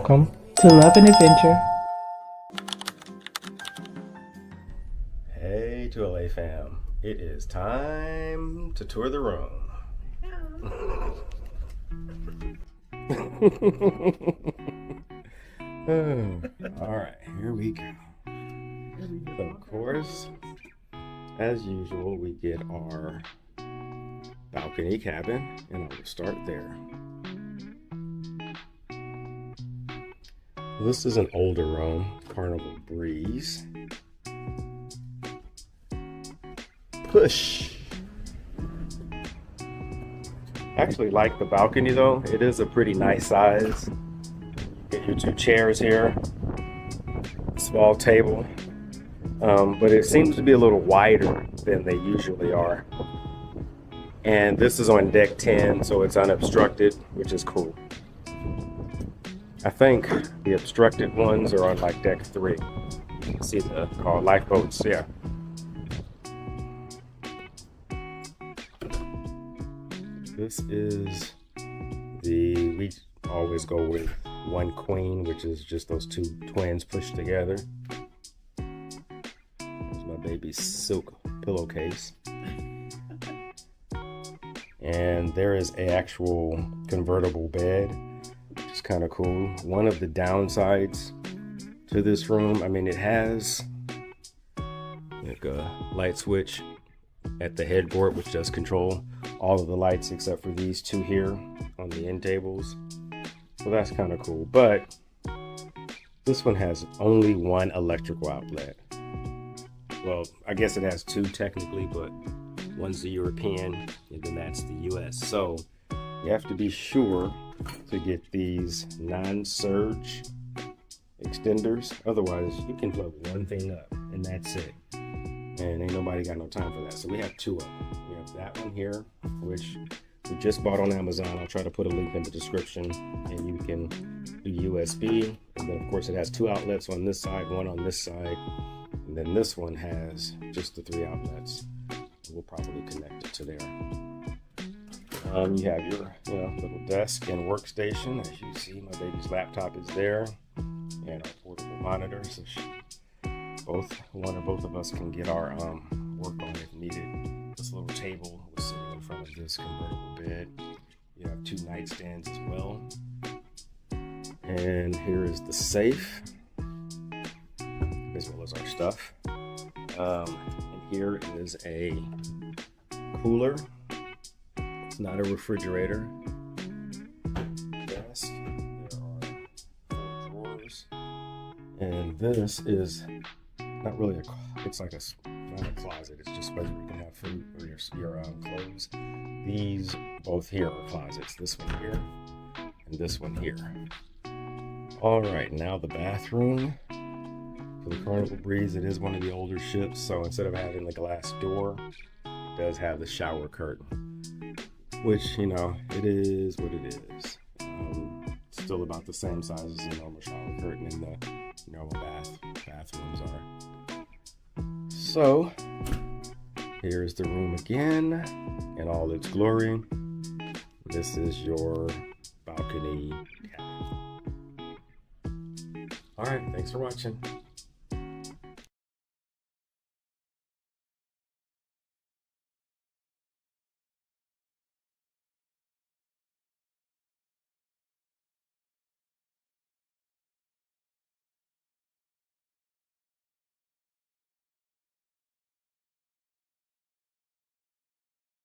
Welcome to Love and Adventure. Hey, 2LA fam. It is time to tour the room. All right, here we go. Of course, as usual, we get our balcony cabin, and I will start there. This is an older room, Carnival Breeze. Push. Actually like the balcony though. It is a pretty nice size. Get your two chairs here, small table, but it seems to be a little wider than they usually are. And this is on deck 10, so it's unobstructed, which is cool. I think the obstructed ones are on like deck 3. See the called lifeboats, yeah. This is we always go with one queen, which is just those two twins pushed together. There's my baby's silk pillowcase. And there is an actual convertible bed, which is kind of cool. One of the downsides to this room, I mean, it has like a light switch at the headboard, which does control all of the lights except for these two here on the end tables. So that's kind of cool. But this one has only one electrical outlet. Well, I guess it has two technically, but one's the European and then that's the US. So you have to be sure to get these non-surge extenders. Otherwise, you can plug one thing up and that's it. And ain't nobody got no time for that. So we have two of them. We have that one here, which we just bought on Amazon. I'll try to put a link in the description, and you can do USB. And then of course it has two outlets on this side, one on this side. And then this one has just the 3 outlets. We'll probably connect it to there. You have your little desk and workstation. As you see, my baby's laptop is there, and our portable monitor. So one or both of us can get our work on if needed. This little table was sitting in front of this convertible bed. You have 2 nightstands as well. And here is the safe, as well as our stuff. And here is a cooler. It's not a refrigerator. Desk. There are 4 drawers. And this is not really it's like not a closet. It's just where you can have food or your clothes. These both here are closets. This one here and this one here. All right, now the bathroom for the Carnival Breeze. It is one of the older ships, so instead of having the glass door, it does have the shower curtain, which it is what it is. Still about the same size as the normal shower curtain and the normal bathrooms are. So here's the room again in all its glory. This is your balcony cabin. All right, thanks for watching.